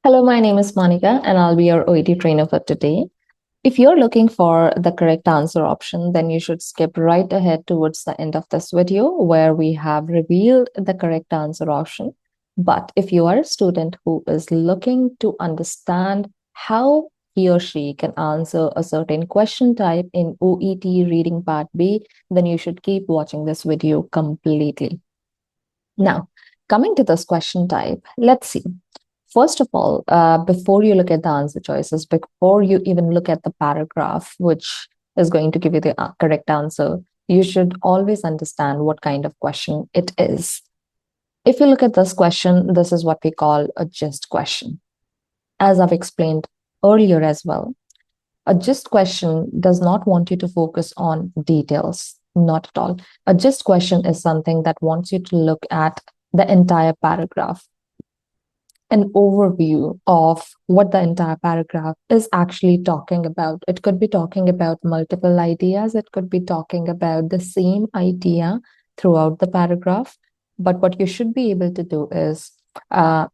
Hello, my name is Monica, and I'll be your OET trainer for today. If you're looking for the correct answer option, then you should skip right ahead towards the end of this video where we have revealed the correct answer option. But if you are a student who is looking to understand how he or she can answer a certain question type in OET reading part B, then you should keep watching this video completely. Now, coming to this question type, let's see. First of all, before you look at the answer choices, before you even look at the paragraph, which is going to give you the correct answer, you should always understand what kind of question it is. If you look at this question, this is what we call a gist question. As I've explained earlier as well, a gist question does not want you to focus on details, not at all. A gist question is something that wants you to look at the entire paragraph, an overview of what the entire paragraph is actually talking about. It could be talking about multiple ideas, it could be talking about the same idea throughout the paragraph. But what you should be able to do is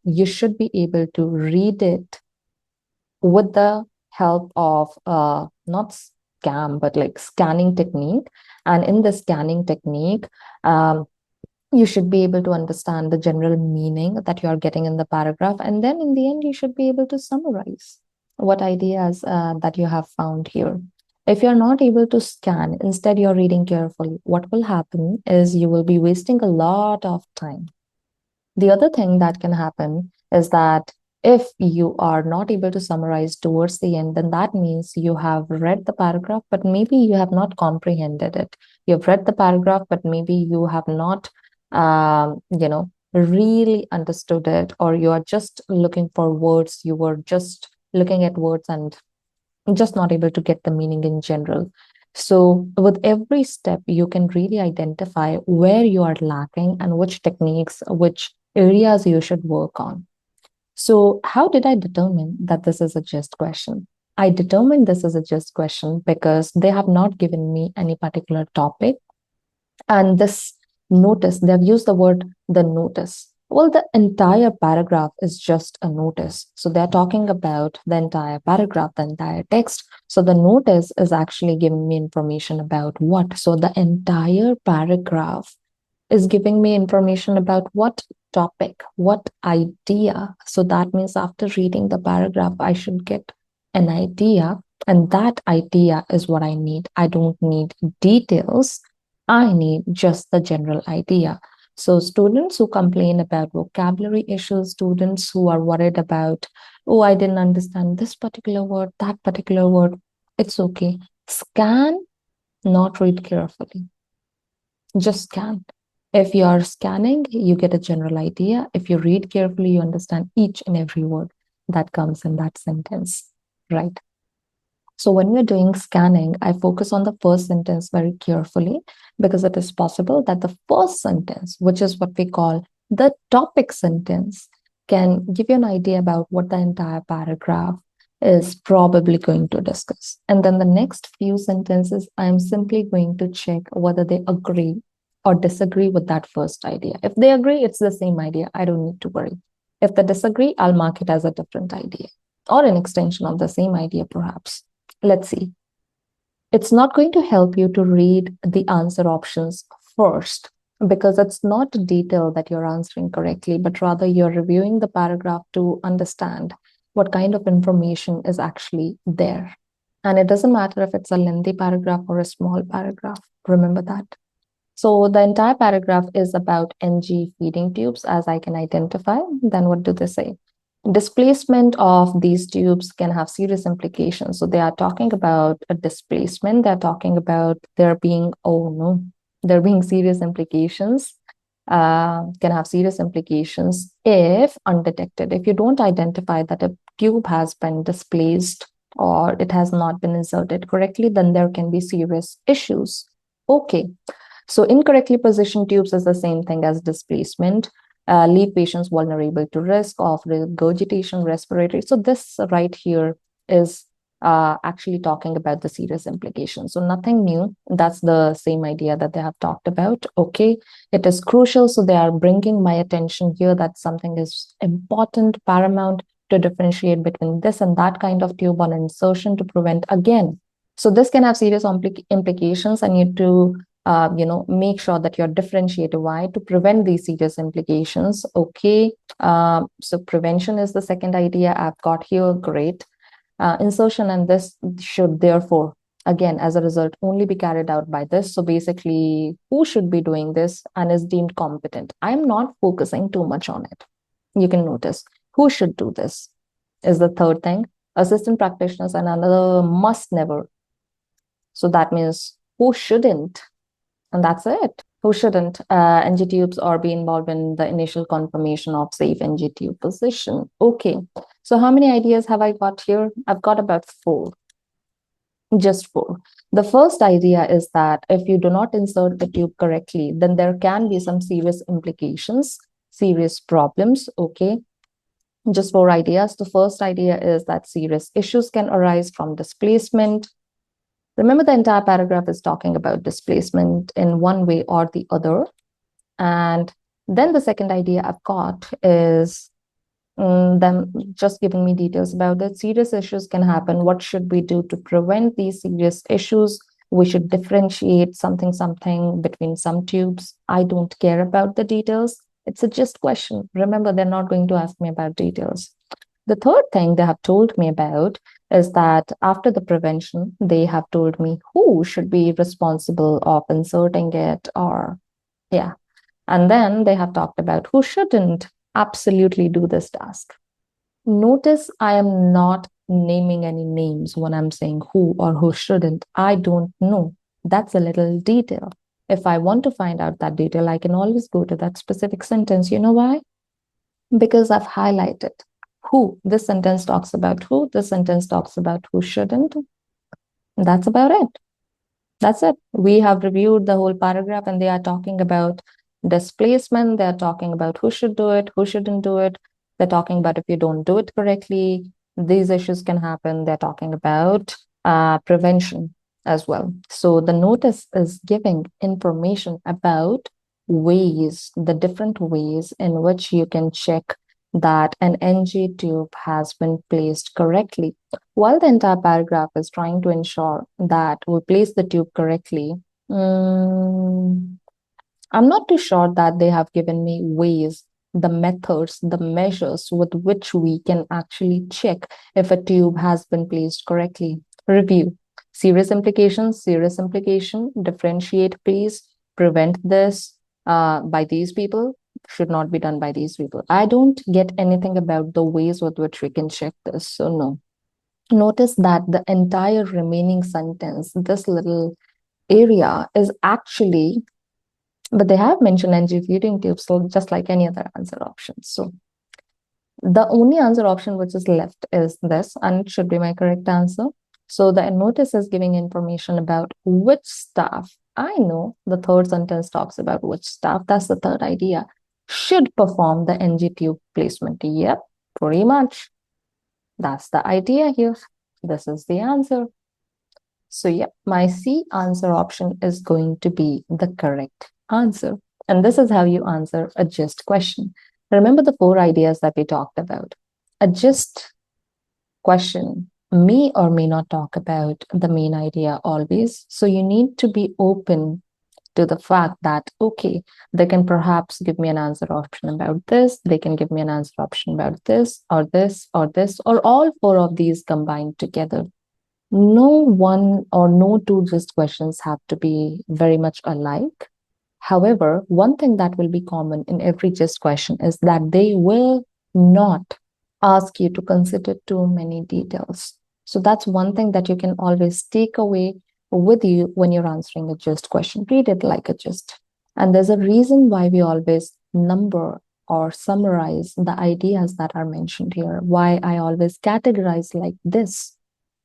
you should be able to read it with the help of not scam, but like scanning technique. And in the scanning technique, you should be able to understand the general meaning that you are getting in the paragraph. And then in the end, you should be able to summarize what ideas that you have found here. If you're not able to scan, instead you're reading carefully, what will happen is you will be wasting a lot of time. The other thing that can happen is that if you are not able to summarize towards the end, then that means you have read the paragraph, but maybe you have not comprehended it. You've read the paragraph, but maybe you have not, really understood it, or you are just looking for words. You were just looking at words and just not able to get the meaning in general. So, with every step, you can really identify where you are lacking and which techniques, which areas you should work on. So, how did I determine that this is a just question? I determined this is a just question because they have not given me any particular topic. And this notice, they've used the word the notice. Well, the entire paragraph is just a notice. So they're talking about the entire paragraph, the entire text. So the notice is actually giving me information about what? So the entire paragraph is giving me information about what topic, what idea. So that means after reading the paragraph, I should get an idea. And that idea is what I need. I don't need details. I need just the general idea. So students who complain about vocabulary issues, students who are worried about, oh, I didn't understand this particular word, that particular word, it's okay. Scan, not read carefully. Just scan. If you are scanning, you get a general idea. If you read carefully, you understand each and every word that comes in that sentence, right? So when we're doing scanning, I focus on the first sentence very carefully because it is possible that the first sentence, which is what we call the topic sentence, can give you an idea about what the entire paragraph is probably going to discuss. And then the next few sentences, I'm simply going to check whether they agree or disagree with that first idea. If they agree, it's the same idea. I don't need to worry. If they disagree, I'll mark it as a different idea or an extension of the same idea, perhaps. Let's see. It's not going to help you to read the answer options first because it's not a detail that you're answering correctly, but rather you're reviewing the paragraph to understand what kind of information is actually there. And it doesn't matter if it's a lengthy paragraph or a small paragraph. Remember that. So the entire paragraph is about NG feeding tubes, as I can identify. Then what do they say? Displacement of these tubes can have serious implications. So they are talking about a displacement. They're talking about there being, oh no, there being serious implications, can have serious implications if undetected. If you don't identify that a tube has been displaced or it has not been inserted correctly, then there can be serious issues. Okay. So incorrectly positioned tubes is the same thing as displacement. Leave patients vulnerable to risk of regurgitation, respiratory. So this right here is actually talking about the serious implications. So nothing new. That's the same idea that they have talked about. Okay, it is crucial. So they are bringing my attention here that something is important, paramount. to differentiate between this and that kind of tube on insertion to prevent again. So this can have serious implications, and you need to make sure that you're differentiated. Why? To prevent these serious implications. Okay. So prevention is the second idea I've got here. Great. Insertion and this should therefore, again, as a result, only be carried out by this. So basically, who should be doing this and is deemed competent? I'm not focusing too much on it. You can notice who should do this is the third thing. Assistant practitioners and another must never. So that means who shouldn't, and that's it. Who shouldn't NG tubes or be involved in the initial confirmation of safe NG tube position? Okay. So how many ideas have I got here? I've got about 4. Just 4. The first idea is that if you do not insert the tube correctly, then there can be some serious implications, serious problems. Okay. Just 4 ideas. The first idea is that serious issues can arise from displacement. Remember, the entire paragraph is talking about displacement in one way or the other. And then the second idea I've got is them just giving me details about that. Serious issues can happen. What should we do to prevent these serious issues? We should differentiate something between some tubes. I don't care about the details. It's a just question. Remember, they're not going to ask me about details. The third thing they have told me about is that after the prevention, they have told me who should be responsible of inserting it, or yeah. And then they have talked about who shouldn't absolutely do this task. Notice I am not naming any names when I'm saying who or who shouldn't. I don't know. That's a little detail. If I want to find out that detail, I can always go to that specific sentence. You know why? Because I've highlighted who. This sentence talks about who. This sentence talks about who shouldn't. That's about it. That's it. We have reviewed the whole paragraph, and they are talking about displacement. They're talking about who should do it, who shouldn't do it. They're talking about if you don't do it correctly, these issues can happen. They're talking about prevention as well. So the notice is giving information about ways, the different ways in which you can check that an NG tube has been placed correctly. While the entire paragraph is trying to ensure that we place the tube correctly, I'm not too sure that they have given me ways, the methods, the measures with which we can actually check if a tube has been placed correctly. Review. Serious implication, differentiate, please, prevent this by these people, should not be done by these people. I don't get anything about the ways with which we can check this, so no. Notice that the entire remaining sentence, this little area is actually, but they have mentioned NG feeding tubes, so just like any other answer option. So the only answer option which is left is this, and it should be my correct answer. So the notice is giving information about which staff. I know the third sentence talks about which staff. That's the third idea. Should perform the NG tube placement. Yep, pretty much. That's the idea here. This is the answer. So yeah, my C answer option is going to be the correct answer. And this is how you answer a GIST question. Remember the 4 ideas that we talked about. A GIST question may or may not talk about the main idea always. So you need to be open to the fact that, okay, they can perhaps give me an answer option about this. They can give me an answer option about this, or this, or this, or all 4 of these combined together. No one or no 2 GIST questions have to be very much alike. However, one thing that will be common in every GIST question is that they will not ask you to consider too many details. So that's one thing that you can always take away with you when you're answering a GIST question. Read it like a GIST. And there's a reason why we always number or summarize the ideas that are mentioned here, why I always categorize like this.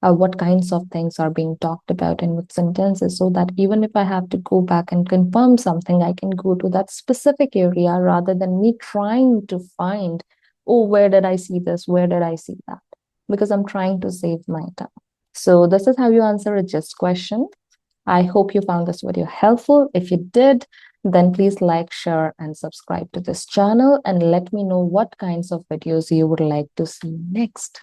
What kinds of things are being talked about in what sentences, so that even if I have to go back and confirm something, I can go to that specific area rather than me trying to find, oh, where did I see this? Where did I see that? Because I'm trying to save my time. So this is how you answer a GIST question. I hope you found this video helpful. If you did, then please like, share, and subscribe to this channel and let me know what kinds of videos you would like to see next.